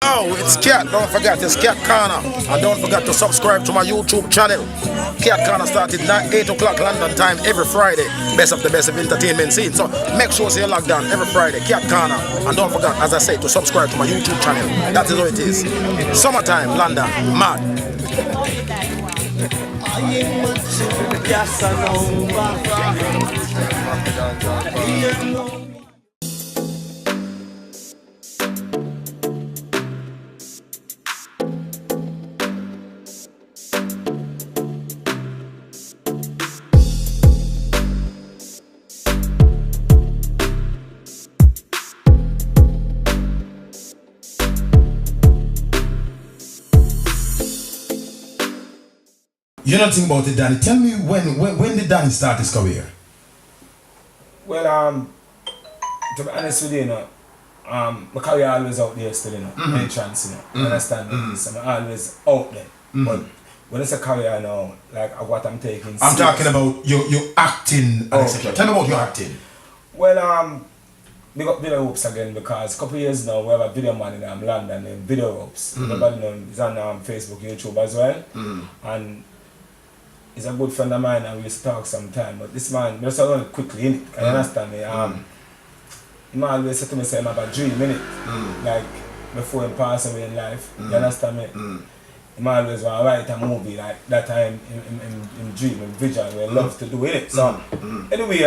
Oh, it's Cat. Don't forget, it's Cat Corner. And don't forget to subscribe to my YouTube channel. Cat Corner started 8 o'clock London time every Friday. Best of the best of entertainment scene. So make sure you're logged on every Friday. Cat Corner. And don't forget, as I say, to subscribe to my YouTube channel. That is how it is. Summertime, London. Mad. You know nothing about it, Danny. Tell me when did Danny start his career? Well, to be honest with you, my career always out there still, any chance, you understand me? So I'm always out there. But when it's a career now, like what I'm taking. I'm talking about your acting, etc. Tell me about your acting. Well, we got video ropes again because a couple of years now we have a video man in London named Video Ropes. Everybody knows he's on Facebook, YouTube as well. And he's a good friend of mine and we used to talk sometime, but this man, just run it quickly, innit? Can you understand me? He always said to me, say, I'm about a dream, innit? Like, before he passed away in life, you understand me? He always want to write a movie like that time in dream, in vision, where he loves to do it. So, anyway,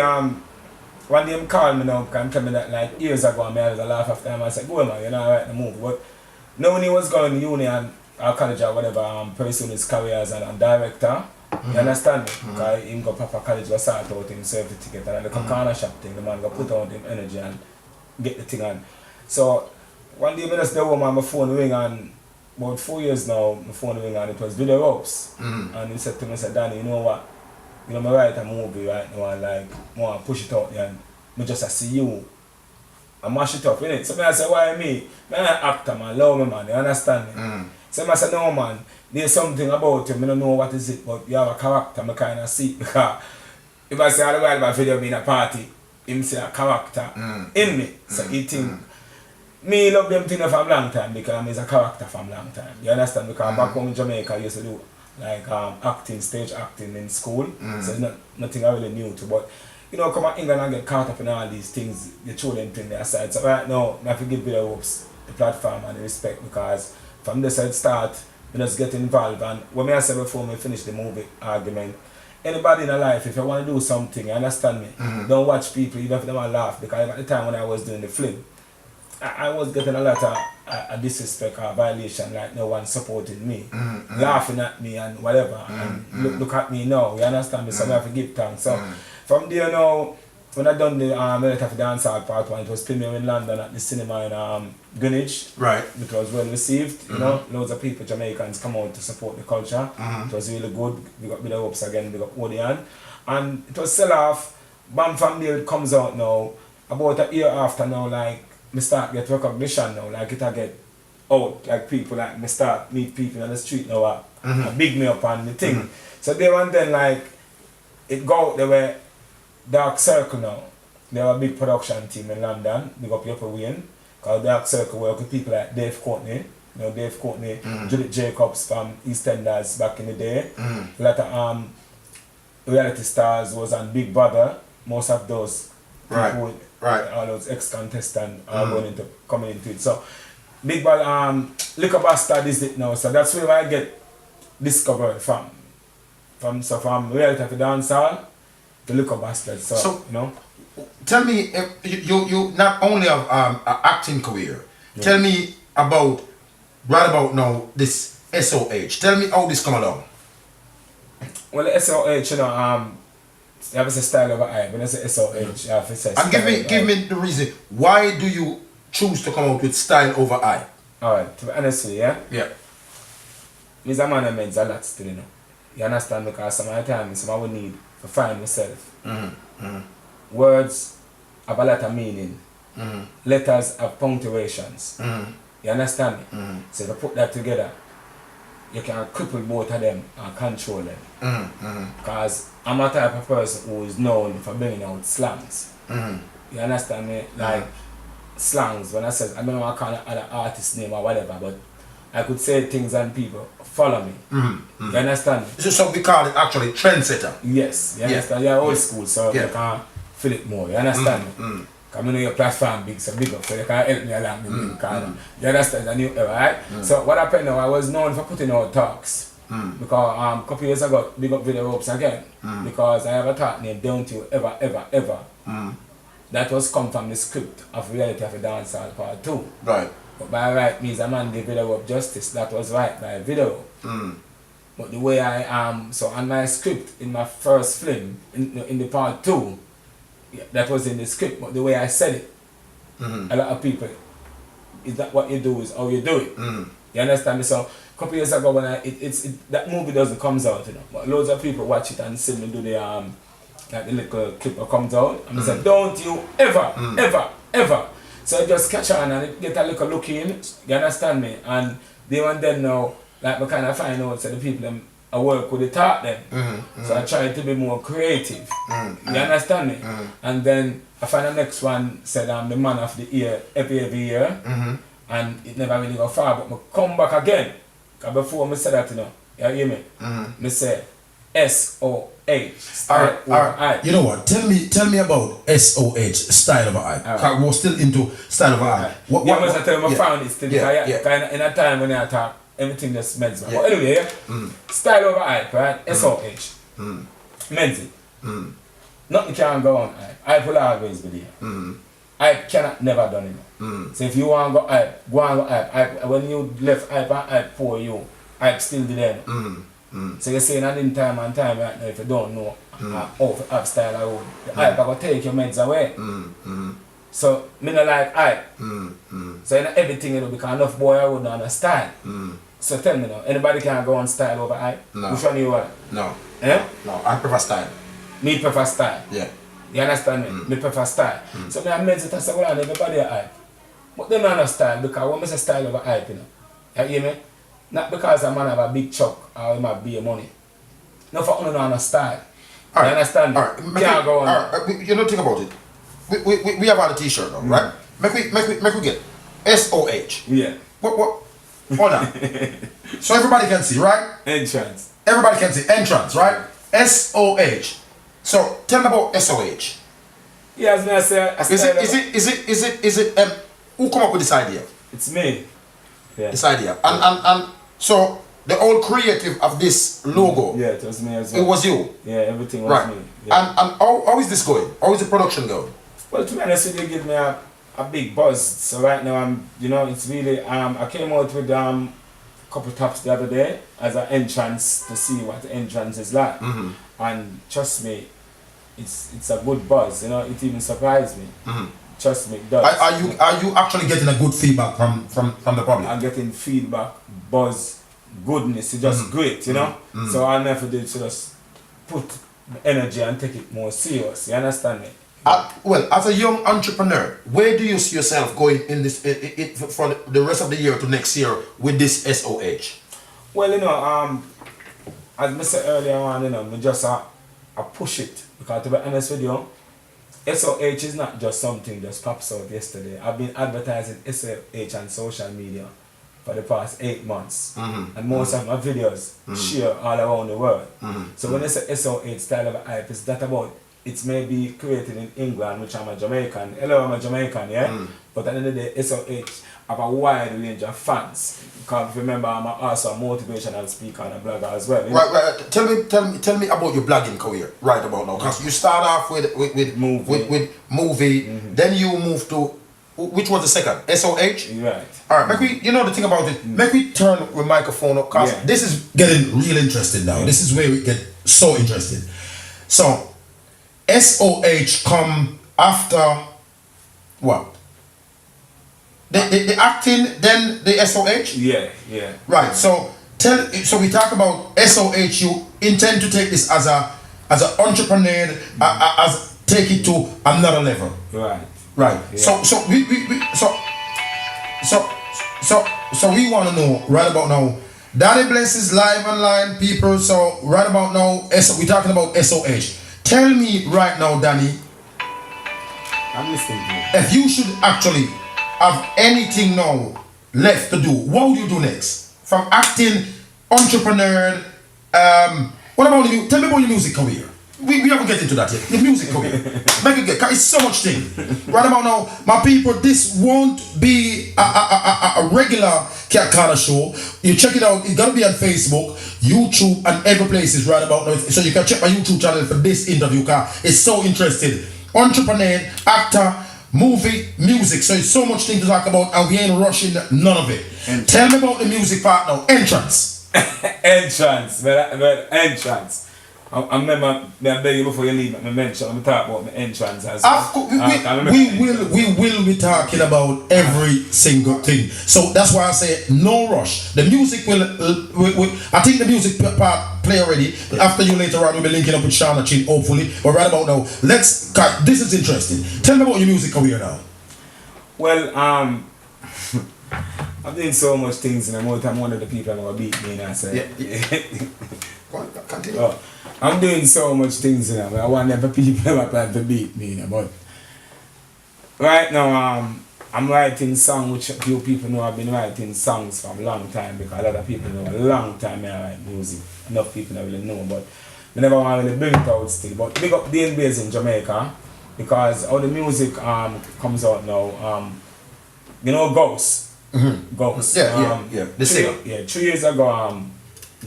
one day he called me now and tell me that like years ago, I had a laugh after him. I said, go man, you know, I write the movie. But now when he was going to uni and or college or whatever, pursuing his career as a director, you understand me? Because him go proper college go sort out himself the ticket and the corner shop thing, the man go put out him energy and get the thing on. So one day I just the woman my phone ring and about 4 years now my phone ring and it was Video Ropes. And he said to me, said, Danny, you know what? You know I write a movie right now and like I want to push it out there and I just see you and mash it up, innit? So I said, why me? I'm an actor man, love me man, you understand me? So I said, no man, there's something about you, I don't know what is it, but you have a character, I kind of see it because if I say all the while about video being a party, him say a character in me. So he think, me love them things from long time because I'm a character from long time. You understand? Because back home in Jamaica I used to do like acting, stage acting in school, so it's nothing I really new to, but you know, come to England and get caught up in all these things, the children thing their side. So right now, I have to give Video Ropes the platform and the respect because from the side start, we just get involved. And what I said before we finish the movie argument, anybody in a life, if you want to do something, you understand me, don't watch people, even if they want to laugh. Because at the time when I was doing the film, I was getting a lot of disrespect or violation, like no one supporting me, laughing at me and whatever. And look at me now, you understand me, so I have to give thanks. So from there now, when I done the Melody of Dancehall Part 1, it was premiered in London at the cinema in Greenwich. Right. It was well received, you know, loads of people, Jamaicans come out to support the culture. It was really good. We got Video Ropes again, we got Odeon. And it was sell off. Bam from there it comes out now. About a year after now, like, me start get recognition now, like it I get out, like people like me start meet people on the street now, big me up on the thing. So there and then like, it go out there where Dark Circle now. They have a big production team in London, big up Upper Wayne. Because Dark Circle work with people like Dave Courtney. You know, Dave Courtney, Judith Jacobs from EastEnders back in the day. A lot of reality stars was on Big Brother. Most of those people, all those ex-contestants are coming into it. So Big Brother, Liquor Bastard is it now. So that's where I get discovered from. From reality to dancehall. The Liquor Bastard, so you know. Tell me, you not only have an acting career. Tell me about right about now this SOH. Tell me how this come along. Well, the SOH, you know, you have to say style over eye. When I say SOH, you have to say. And give me the reason why do you choose to come out with style over eye? Alright, to be honest with you, yeah. Me's a man that means a lot still, you know. You understand, because some of the time, some will need to find myself. Words have a lot of meaning. Letters have punctuations. You understand me? So if you put that together, you can cripple both of them and control them. Because I'm a type of person who is known for bringing out slangs. You understand me? Like, slangs when I said, I don't know I call it an artist name or whatever, but I could say things and people follow me. You understand me? So we call it actually trendsetter. Yes, you understand? You're old school, so you can feel it more. You understand me? Because I know your platform big, so big up, so you can help me along the new corner. You understand the new era, right? So what happened now, I was known for putting out talks. Because a couple years ago, big up Video Ropes again. Because I have a talk named Don't You Ever, Ever, Ever. That was come from the script of Reality of a Dancehall Part 2. Right. But by right means, a man gave Video Rope justice. That was right by Video Rope. But the way I am, so on my script, in my first film, in the Part 2, that was in the script, but the way I said it, a lot of people, is that what you do is how you do it. You understand me? So a couple years ago when that movie doesn't comes out, you know, but loads of people watch it and see me do the like the little clip that comes out, and I said, don't you ever, ever, ever. So I just catch on and it get a little look in, you understand me? And they and then now, like I kind of find out so the people them I work with the talk them. So I try to be more creative. You understand me? And then I find the next one said I'm the man of the year every year. And it never really go far, but I come back again. Because before I said that, you know, you hear me? I say SOH. Alright. You know what? Tell me about SOH, Style of a Hype. We're still into Style of a Hype. What must I tell you? I found it still. Because in a time when I talk, everything just melts. But anyway, Style of a Hype, right? SOH. Melts it. Nothing can go on hype. Hype will always be there. Hype cannot never done it. So if you want to go hype, go and go hype. When you left hype and hype for you, hype still there. So you're saying that in time and time right now, if you don't know how to have style around, the hype are going to take your meds away. So me not like hype. So you know, everything you know, because enough boy I wouldn't understand. So tell me now, anybody can go on style over hype? No. Which one you want? No. Eh? No, I prefer style. Me prefer style. Yeah. You understand me? Me prefer style. So me meds it and say, well, everybody a hype. But they don't understand because when I say style over hype, you know, you hear me? Not because a man have a big chuck or he might be money. No for only on a style. You understand? Can't go on. You know, think about it. We have on a t-shirt now, right? Make we get SOH. Yeah. What? Hold on. So everybody can see, right? Entrance. Everybody can see entrance, right? SOH. So tell me about SOH. Yeah, as I say, Is it who come up with this idea? it's me. Yeah. This idea. And so the whole creative of this logo. Yeah, it was me as well. It was you. Yeah, everything was Right. me. Yeah. And how is this going? How is the production going? Well, to be honest with you, give me a big buzz. So right now it's really I came out with couple tops the other day as an entrance to see what the entrance is like. And trust me, it's a good buzz, you know, it even surprised me. Trust me, it does. Are you actually getting a good feedback from the public? I'm getting feedback, buzz, goodness, it's just great, you know? So I'll never do to just put energy and take it more serious, you understand me? Well, as a young entrepreneur, where do you see yourself going in this for the rest of the year to next year with this SOH? Well, you know, as I said earlier on, you know, I just I push it because to be honest with you, SOH is not just something that pops out yesterday. I've been advertising SOH on social media for the past 8 months, and most of my videos share all around the world. So when I say SOH, Style of a Hype, it's not about it's maybe created in England, which I'm a Jamaican. Hello, I'm a Jamaican, yeah? But at the end of the day, SOH have a wide range of fans. Because remember, I'm also a motivational speaker and a blogger as well. Right. Tell me about your blogging career right about now. Because you start off with movie, then you move to, which was the second? SOH? Right. Alright, you know the thing about it, make we turn the microphone up, because this is getting real interesting now. This is where we get so interested. So, SOH come after what? The acting, then the SOH? Yeah. Right. So we talk about SOH. You intend to take this as an entrepreneur, as take it to another level. Right. Yeah. So we want to know right about now. Danny Bless is live online, people. So right about now, we're talking about SOH. Tell me right now, Danny, I'm listening to you. if you should actually have anything now left to do, what would you do next? From acting, entrepreneur, what about tell me about your music career. We haven't get into that yet. Your music career. Make it get, it's so much thing. Right about now, my people, this won't be a regular Cat Corner show. You check it out, it's gonna be on Facebook, YouTube, and every place is right about now. So you can check my YouTube channel for this interview, cause it's so interesting. Entrepreneur, actor, movie, music. So it's so much thing to talk about, and we ain't rushing none of it. Tell me about the music part now. Entrance. Entrance. Entrance. I remember, I beg you before you leave, I mentioned, I'm talking about the entrance as well. We will be talking about every single thing. So that's why I say no rush. The music will I think the music part play already. After you later on, we'll be linking up with Shana Chin, hopefully. But right about now, this is interesting. Tell me about your music career now. Well, I'm doing so much things, and I'm one of the people that beat me, and I say, Continue. I'm doing so much things, but I want never people ever to beat me, but right now, I'm writing songs, which a few people know I've been writing songs for a long time, because a lot of people know a long time I write music. Enough people don't really know, but I never want to really bring it out still. But big up the base in Jamaica, because all the music comes out now, you know Ghost. Mm-hmm. Ghost. Yeah. The singer. 3 years ago,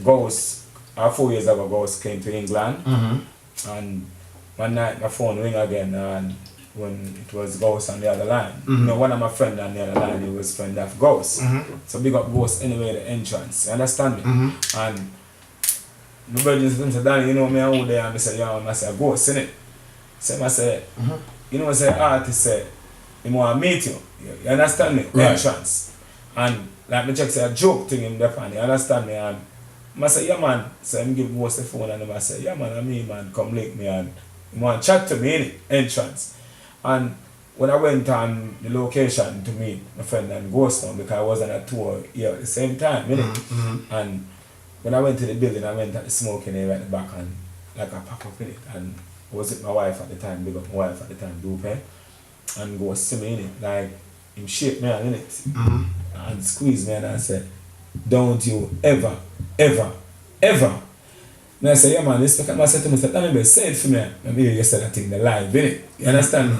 Ghost, 4 years ago, Ghost came to England, and one night my phone rang again, and when it was Ghost on the other line, you know, one of my friends on the other line, he was friend of Ghost. So big up Ghost anyway, the entrance, you understand me? And my brother said, Danny, you know me out there, and I said, yo, I said, Ghost, innit? So I said, you know, I said, artist said, he want to meet you, you understand me? Right. Entrance. And like me check say a joke thing him there, you understand me? And I say, yeah man, so I give Ghost the phone, and I say, yeah man, I'm me man, come link me, and he want to chat to me in entrance. And when I went on the location to meet my friend and Ghost now, because I was on a tour here at the same time, and when I went to the building, I went at the smoking area at the back, and like I pack up in it, and I was with my wife at the time, big up my wife at the time, Dupe, and Ghost see me in it, like him shake me in it, and squeeze me, and I said, don't you ever, ever, ever. And I said, yeah man, this I said to him, Danny, say it for me. And maybe you said that thing the live, innit? You understand me?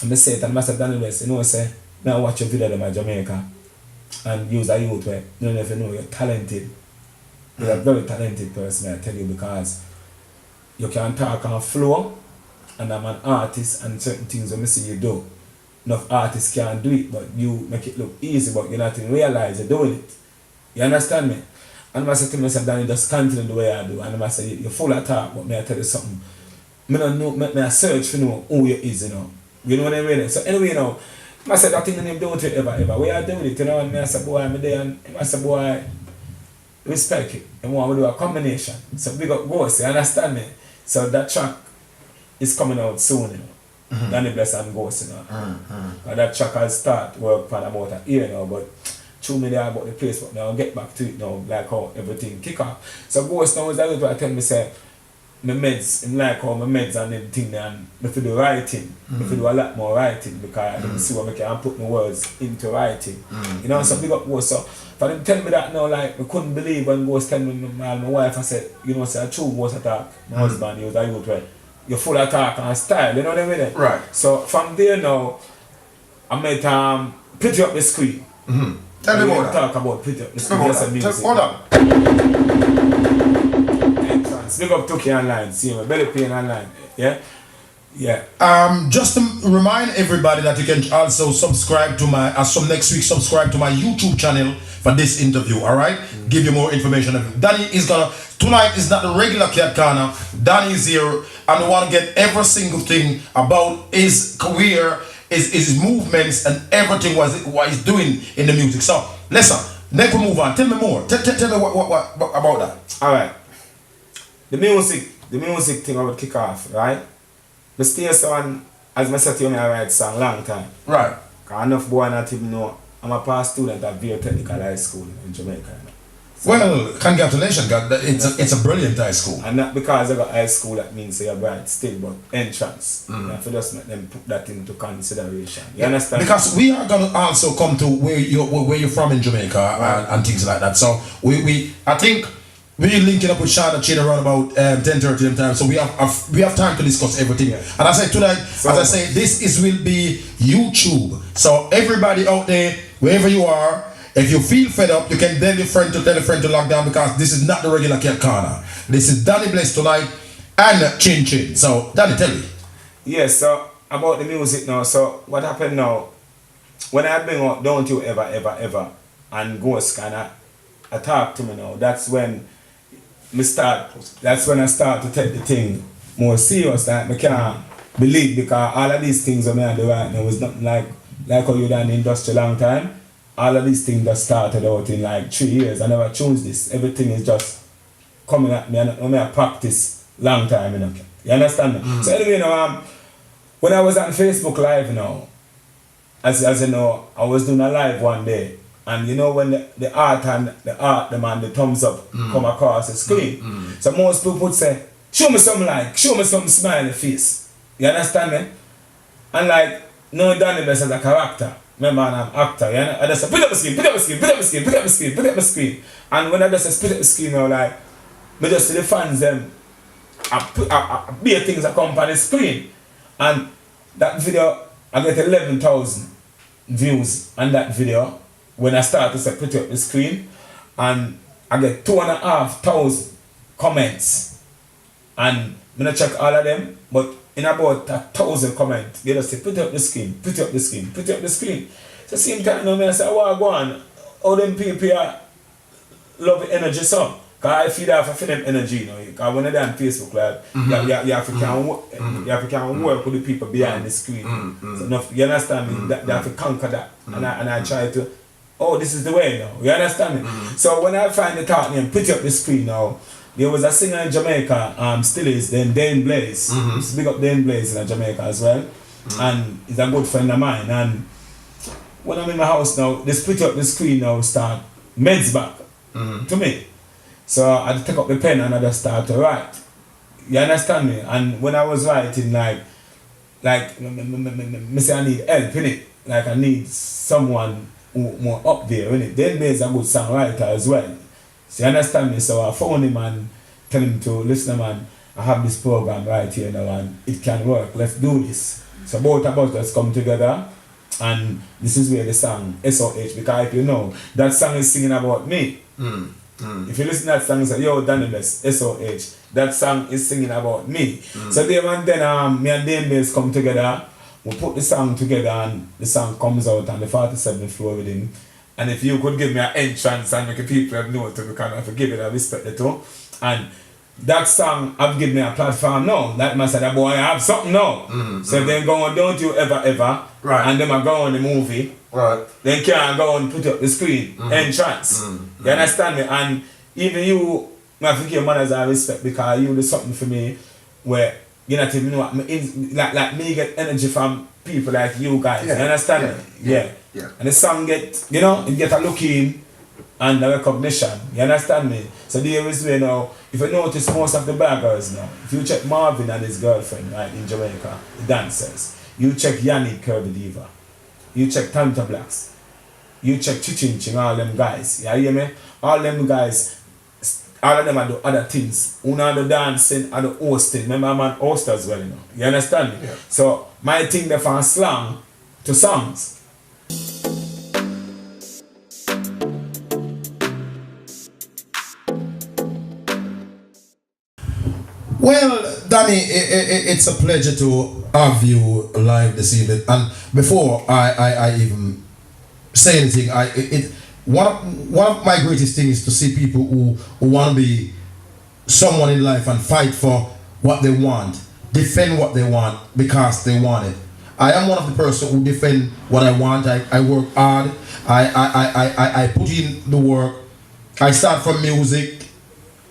And I said it, and I said, Danny, you know, I say, now watch your video of my Jamaica and use a youth where you don't even know you're talented. You're a very talented person, I tell you, because you can talk on flow, and I'm an artist, and certain things when I see you do. Enough artists can't do it, but you make it look easy, but you're not even realize you're doing it. You understand me? And I said to him, I said, Danny, just continue the way I do. And I said, you're full of talk, but may I tell you something? I don't know, may I search for know who you is, you know. You know what I mean? So anyway, you know, I said, that thing in him don't you ever. We are doing it, you know, and I said, boy, I'm there, and I said, boy, respect it. And want to do a combination. So big up Ghost, you understand me? So that track is coming out soon, you know. Danny Bless and Ghost, you know. And that track has started work for about a year now, but through me there about the place, but now I'll get back to it now, like how everything kick off. So Ghost now is that what I tell me, say, my meds, and like how my meds and everything there, and if you do writing, if you do a lot more writing, because I see what I can put my words into writing. You know, so big up Ghost. So for them tell me that now, like, I couldn't believe when Ghost tell me, my wife, I said, you know, say, a true Ghost attack, my husband, he was a youth where you're full of talk and style, you know what I mean? Right. So from there now, I made Pretty Up the Screen. Tell me about that. Talk about Pretty Up the Screen. Hold on. Entrance. Big up Tuki online. See me. Belly Pain online. Yeah? Yeah. Just to remind everybody that you can also subscribe to my, next week, subscribe to my YouTube channel for this interview, alright? Give you more information. Danny is gonna, tonight is not the regular Cat Corner. Danny is here, and we want to get every single thing about his career, his movements, and everything what he's doing in the music. So, listen, next we move on. Tell me more. Tell me what about that. Alright. The music thing I would kick off, right? The stay on, as I said to you, I write song long time. Right. Because enough boy not even know I'm a past student at Via Technical High School in Jamaica. You know? Well, congratulations, God. It's a brilliant high school. And not because I got high school that means you're bright still, but entrance. You have to just make them put that into consideration. You understand? Because we are gonna also come to where you're from in Jamaica and things like that. So I think we're linking up with Sean and Chin around about 10:30 time. So we have time to discuss everything. Yeah. And I say tonight, as I say, this will be YouTube. So everybody out there, wherever you are, if you feel fed up, you can tell a friend to lock down, because this is not the regular Cat Corner. This is Danny Bless tonight and Chin Chin. So Danny, tell me. Yes, so about the music now. So what happened now, when I bring up Don't You Ever and Ghost kind of talk to me now, that's when I start to take the thing more serious. Like I can't believe, because all of these things that I do right now is nothing like how you done in the industry long time. All of these things that started out in like 3 years. I never chose this. Everything is just coming at me, and I practice long time, you know. You understand me? So anyway, you know, when I was on Facebook Live, you know, as you know, I was doing a live one day, and you know when the art, the thumbs up come across the screen. So most people would say, show me some smiley face. You understand me? And like, no, Danny Best as a character. Remember, I'm an actor, you know? I just say, put up the screen. And when I just say, split up the screen, you know, like, I just see the fans, them, I beer things that come on the screen. And that video, I get 11,000 views on that video when I start to say, put up the screen. And I get 2,500 comments. And I'm going to check all of them, but in about 1,000 comments, they just say, put up the screen. So same time, I say, oh, go on. All them people love the energy some. Because I feed off of them energy, you know. Because when they're on Facebook Live, you have to can work with the people behind the screen. So enough, you understand me? They have to conquer that. And I try to, oh, this is the way now. You understand me? So when I find the talk name, put up the screen now, there was a singer in Jamaica, still is, then Dane Blaze. Big up Dane Blaze in Jamaica as well. And he's a good friend of mine. And when I'm in my house now, they split up the screen now, start meds back to me. So I take up the pen and I just start to write. You understand me? And when I was writing, like me say I need help, innit? Like I need someone more up there, innit? Dane Blaze is a good songwriter as well. So you understand me? So I phoned him and tell him to listen, man, I have this program right here now and it can work. Let's do this. So both of us come together, and this is where the song SOH, because if you know, that song is singing about me. If you listen to that song and say, yo, Danny Bless, SOH, that song is singing about me. So there and then me and Dane Bass come together, we put the song together and the song comes out on the 47th floor with him. And if you could give me an entrance and make people know to be kind of forgive it and respect it too. And that song have given me a platform now. That man said, that boy, I have something now. So if they go on Don't You Ever, right, and then I go on the movie, right, then can go and put up the screen, entrance. You understand me? And even you, I have to give manners and respect, because you do something for me where you not even know what like me get energy from people like you guys. You understand me? Yeah. And the song get, you know, it get a look in and a recognition. You understand me? So there is where now, if you notice most of the baggers now, if you check Marvin and his girlfriend right in Jamaica, the dancers, you check Yannick Kirby Diva, you check Tanta Blacks, you check Chichinching, all them guys. You hear me? All them guys, all of them are the other things. Una the dancing and the hosting. Remember I'm an host as well, you know. You understand me? Yeah. So my thing they from slang to songs. Well, Danny, it's a pleasure to have you live this evening. And before I even say anything, one of my greatest things is to see people who want to be someone in life and fight for what they want, defend what they want because they want it. I am one of the person who defend what I want. I work hard. I put in the work. I start from music.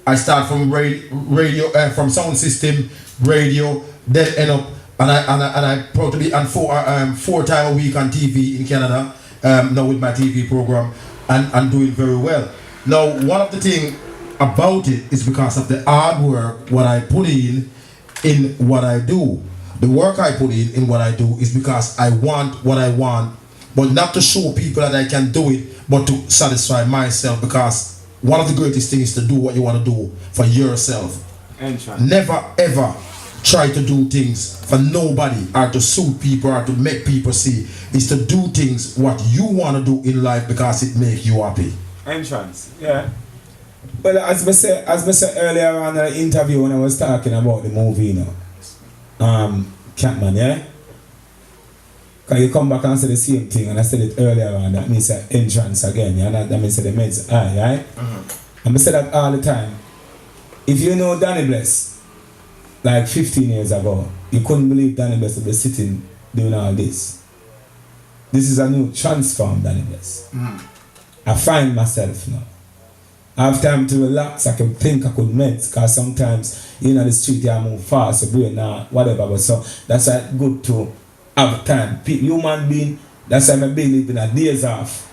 I start from radio, from sound system, radio, then end up, and I proud to be on 4 times a week on TV in Canada, now with my TV program, and doing very well. Now, one of the thing about it is because of the hard work what I put in what I do. The work I put in what I do is because I want what I want, but not to show people that I can do it, but to satisfy myself, because one of the greatest things is to do what you want to do for yourself. Never ever try to do things for nobody or to suit people or to make people see. Is to do things what you want to do in life because it make you happy. Entrance, yeah. Well, as I said earlier on in the interview when I was talking about the movie, you know, Catman, yeah? Because you come back and say the same thing, and I said it earlier on, that means entrance again, yeah? That means the meds eye, right? And I say that all the time. If you know Danny Bless, like 15 years ago, you couldn't believe Danny Bless would be sitting doing all this. This is a new transform Danny Bless. I find myself now. I have time to relax, I can think, I could meds, because sometimes, you know, the street, I move fast, so brain now, whatever, but so that's why it's good to have time. Human being, that's why I believe in a days off.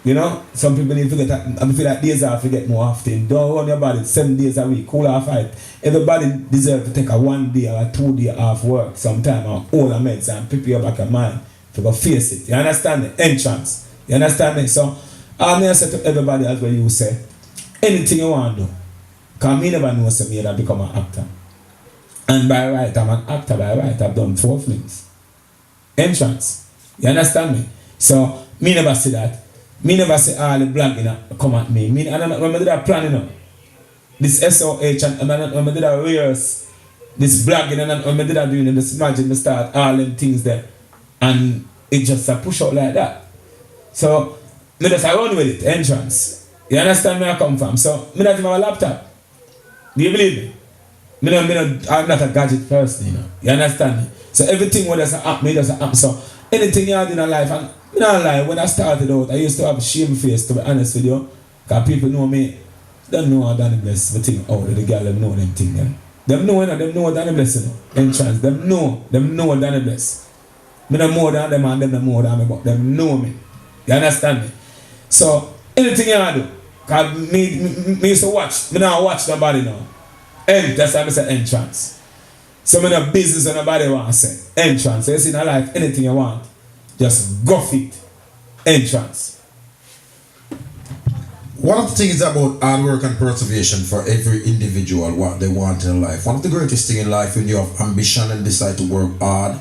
You know, some people need to get that, I feel like days off, you get more often. Don't run your body 7 days a week, cool off right. Everybody deserves to take a 1 day or a 2 day off work sometime and all the meds and prepare your back of mind to go face it. You understand me? Entrance. You understand me? So, I'm going to say to everybody as well, you say, anything you want to do. Because me never know me that become an actor. And by right, I'm an actor by right. I've done 4 films. Entrance. You understand me? So, me never say that. Me never say all the black, you know, come at me. I don't know, when I did that plan, you know, this SOH and when I did that rehearse, this blogging and when I did that doing this, imagine me start all them things there. And it just a push out like that. So, me just run with it, entrance. You understand where I come from? So, me not even have a laptop. Do you believe me? I'm not a gadget person, you know. You understand me? So everything what does happen, me doesn't happen. So anything you do in life, and you know, like when I started out, I used to have a shame face, to be honest with you. Because people know me, don't know how Danny Bless, the thing out the girl, them know them thing, them. Them know, you know, them know Danny Bless, you know. Entrance, them know Danny Bless. Me no more than them and them no more than me, but them know me. You understand me? So anything you do, because me used to watch, me now watch nobody now. And that's why I say entrance. So me no business and nobody want to say. Entrance. So you see in life, anything you want, just go for it. Entrance. One of the things about hard work and perseverance for every individual, what they want in life. One of the greatest things in life when you have ambition and decide to work hard.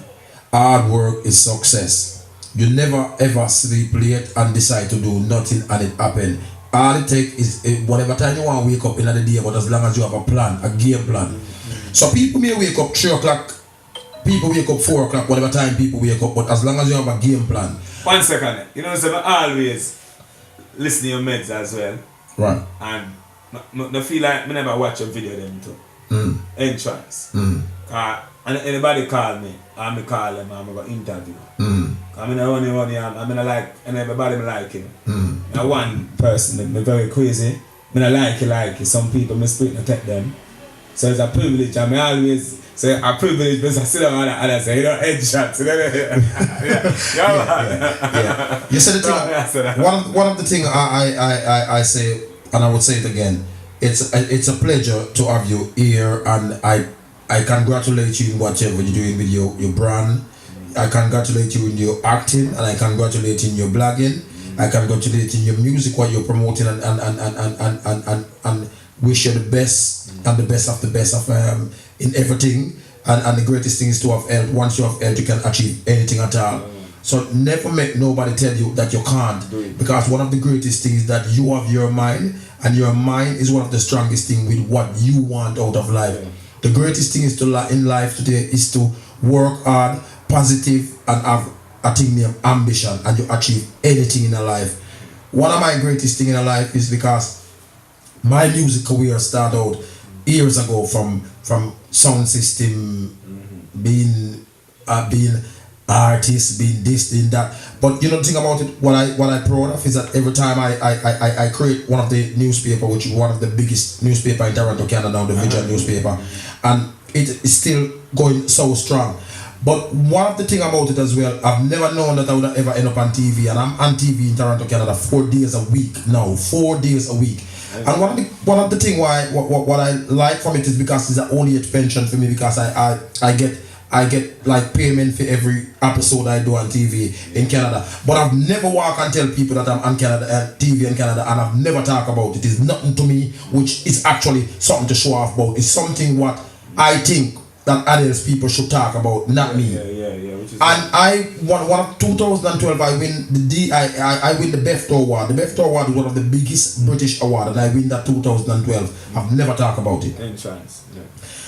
Hard work is success. You never ever sleep late and decide to do nothing and it happen. All it takes is whatever time you want to wake up in the day, but as long as you have a plan, a game plan. So people may wake up 3 o'clock, people wake up 4 o'clock, whatever time people wake up, but as long as you have a game plan. 1 second. You know, so I always listen to your meds as well. Right. And I feel like I never watch a video of them too. Entrance. And anybody call me, I'm going to call them, I'm going to interview. I'm in a running, I'm in a like, and everybody like him. Now one person, me very crazy, I like it. Some people, me spirit not take them. So it's a privilege, and I always say a privilege, but I sit down and I say, you know, headshots. Yeah. You said the thing, one of the things I say, and I would say it again, it's a pleasure to have you here, and I congratulate you in whatever you're doing with your brand. I congratulate you in your acting, and I congratulate you in your blogging. I congratulate you in your music, what you're promoting, and wish you the best and the best of in everything. And the greatest thing is to have health. Once you have health, you can achieve anything at all. So never make nobody tell you that you can't, because one of the greatest things is that you have your mind, and your mind is one of the strongest things with what you want out of life. The greatest thing is in life today is to work hard, positive, and have a thing named ambition, and you achieve anything in life. One of my greatest things in life is because my music career started out years ago from sound system, being artist, being this, being that. But you know the thing about it, what I proud of is that every time I create one of the newspaper, which is one of the biggest newspaper in Toronto, Canada now, the Vision newspaper, and it is still going so strong. But one of the thing about it as well, I've never known that I would ever end up on TV, and I'm on TV in Toronto, Canada 4 days a week now, 4 days a week. And one of the thing what I like from it is because it's an only age pension for me, because I get like payment for every episode I do on TV in Canada. But I've never walked and tell people that I'm on Canada TV in Canada, and I've never talked about it. It's nothing to me, which is actually something to show off about. It's something what I think that others people should talk about, not me. Which is and I won 2012. I win I win the BEFTA award. The BEFTA award is one of the biggest British award, and I win that 2012. I've never talked about it. Entrance. Yeah.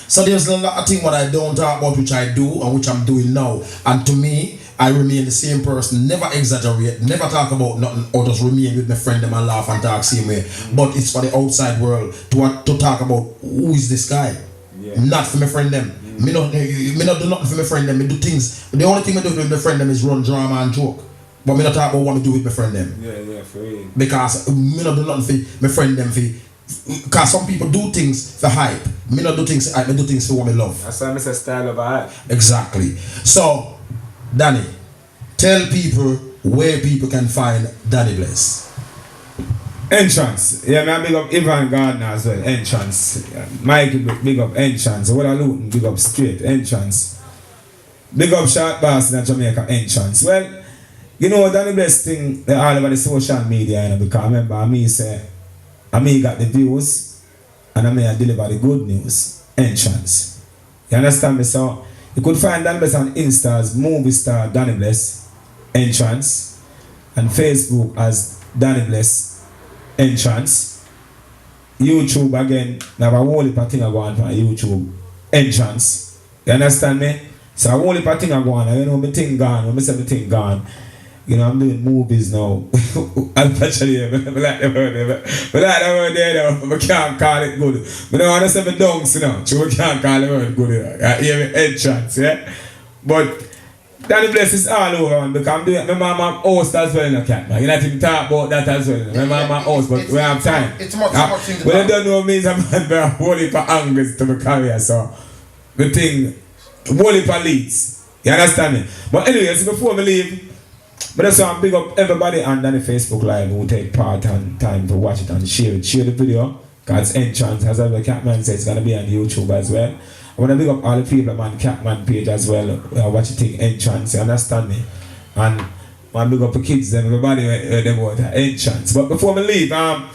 So there's a lot of things what I don't talk about, which I do and which I'm doing now. And to me, I remain the same person, never exaggerate, never talk about nothing, or just remain with my friend them and laugh and talk same way. But it's for the outside world to talk about who is this guy. Yeah. Not for my friend them. Me not do nothing for my friend them. Me do things. The only thing I do with my friend them is run drama and joke. But me not talk about what I do with my friend them. Yeah, for real. Because me not do nothing for my friend them because some people do things for hype. Me not do things for hype, me do things for what me love. That's why I say style of hype. Exactly. So, Danny, tell people where people can find Danny Bless. Entrance. Yeah, man, big up Ivan Gardner as well. Entrance. Mike, big up Entrance. What I Luton, big up Straight. Entrance. Big up Short Boston in Jamaica. Entrance. Well, you know, Danny Bless thing all over the social media, you know, because I remember I got the views and I deliver the good news. Entrance. You understand me? So you could find Danny Bless on Insta as movie star Danny Bless Entrance, and Facebook as Danny Bless Entrance. YouTube again, now a whole heap of thing I go on for YouTube Entrance. You understand me? So a whole heap of thing I go on. You know, my thing gone. When I say my thing gone, you know, I'm doing movies now. Unfortunately, I like the word there, though. I can't call it good. But I want to say my dunks, you know. So we can't call the word good. I hear me Entrance, yeah? But Danny Bless is all over, man, because I'm doing my mama host as well, you know, cat, man. You not even talk about that as well. My mama host, but we have time. It's much thing to But I don't know means I'm a whole heap of angles to my career, so the thing, whole heap of leads. You understand me? But anyway, so before we leave, but that's why I big up everybody on the Facebook Live who take part and time to watch it and share it. Share the video, because Entrance, as the Catman said, it's going to be on YouTube as well. I want to big up all the people on the Catman page as well. Watch it take Entrance, you understand me? And I big up the kids, them, everybody them about Entrance. But before we leave, I've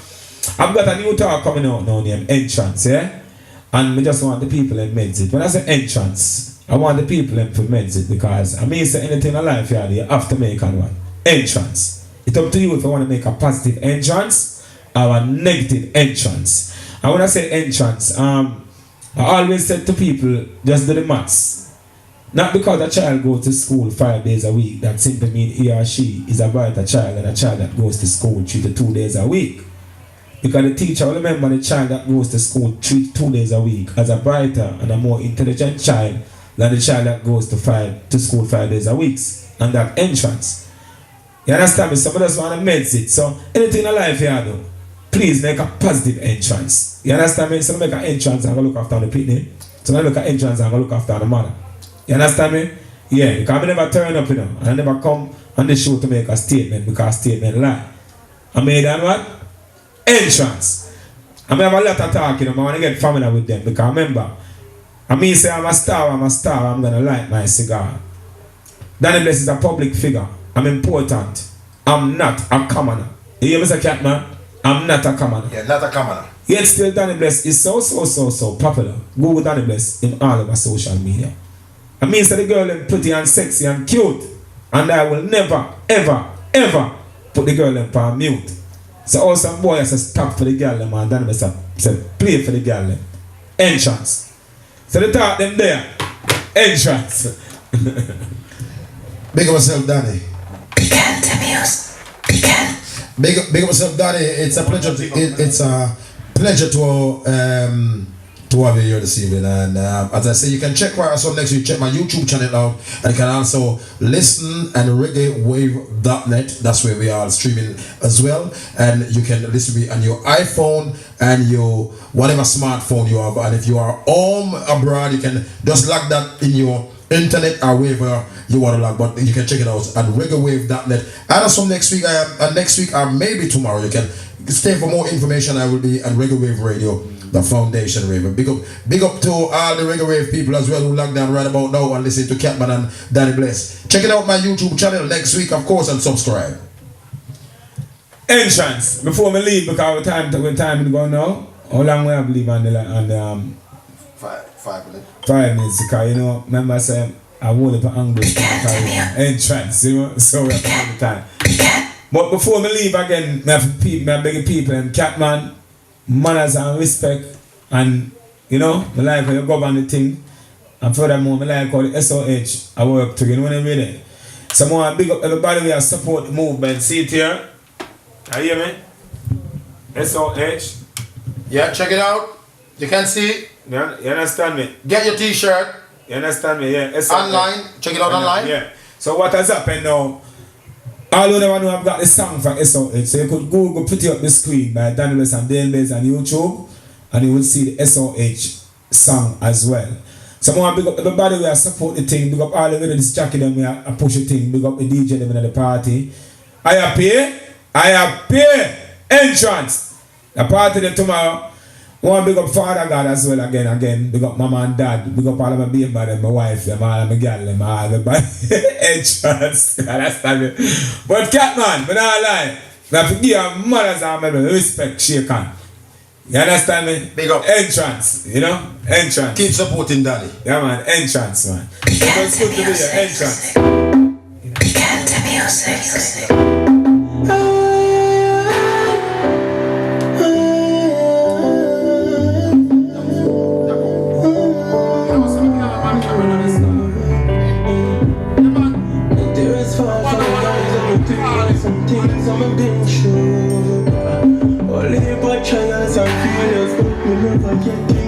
got a new talk coming out now named Entrance, yeah? And we just want the people in Meds it. When I say Entrance, I want the people to implement it, because I mean, say anything in life you have to make one entrance. It's up to you if you want to make a positive entrance or a negative entrance. And when I say entrance, I always said to people, just do the maths. Not because a child goes to school 5 days a week, that simply means he or she is a brighter child than a child that goes to school 3 to 2 days a week. Because the teacher will remember the child that goes to school 3 to 2 days a week as a brighter and a more intelligent child than the child that goes to school 5 days a week, and that entrance. You understand me? Some of us want to meds it. So anything in life you do, please make a positive entrance. You understand me? So make an entrance and go look after the pitney. So I look at entrance and go look after the mother. You understand me? Yeah, because I never turn up, you know, and I never come on the show to make a statement, because statement lie. I made that what? Entrance. I have a lot of talk, you know, I want to get familiar with them, because remember, I mean, say I'm a star, I'm gonna light my cigar. Danny Bless is a public figure. I'm important. I'm not a commoner. You hear me say, Catman? I'm not a commoner. Yeah, not a commoner. Yet still Danny Bless is so popular. Google Danny Bless in all of our social media. I mean, say the girl is pretty and sexy and cute. And I will never, ever put the girl in mute. So all some boy has to stop for the girl, man. Danny Bless say, play for the girl. Entrance. So they taught them there. Entrance. Big up yourself, Danny. Begin to muse. Begin. Big up yourself, Danny. It's a pleasure. It's a pleasure to have you here this evening. And as I say, you can check us up next week. Check my YouTube channel out, and you can also listen and reggaewave.net. That's where we are streaming as well. And you can listen to me on your iPhone and your whatever smartphone you have. And if you are home abroad, you can just log that in your internet or wherever you want to log, but you can check it out at reggaewave.net. And from next week or maybe tomorrow, you can stay for more information. I will be on Reggae Wave Radio, the Foundation Raver. Big up to all the Reggae Wave people as well who locked down right about now and listen to Catman and Danny Bless. Check it out my YouTube channel next week, of course, and subscribe. Entrance. Before we leave, because our time is going now. How long we have to leave on the 5 minutes. 5 minutes, because you know, remember I said I won't have angry entrance, you know, so we have all the time. But before we leave again, I beg people and Catman, manners and respect, and you know, I like how you govern the thing, and furthermore, I like how the SOH I work together, you know what I mean? So I want to big up everybody who support the movement. See it here? You hear me? SOH. Yeah, check it out. You can see it. You understand me? Get your t-shirt. You understand me? Yeah. SOH. Online. Check it out online. Yeah. So what has happened now? All who never know I've got the song for SOH. So you could Google, put it up the screen by Danny West and Dale Bays on YouTube, and you will see the SOH song as well. So I want to big up everybody who support the thing, big up all the way to this jacket them who push the thing, big up the DJ them in the party. I appear entrance. The party there tomorrow. I want to big up Father God as well again. Big up Mama and Dad. Big up all of my baby, them, my wife, them, all of my girl, them, all everybody. Entrance. Understand me? But Catman, but not lie. I have to give your mothers and my respect, shake hand. You understand me? Big up. Entrance, you know? Entrance. Keep supporting Daddy. Yeah, man. Entrance, man. It's good to be here. Entrance. Piquante music. Some things I've been through. Only but trials and failures, but we never get it.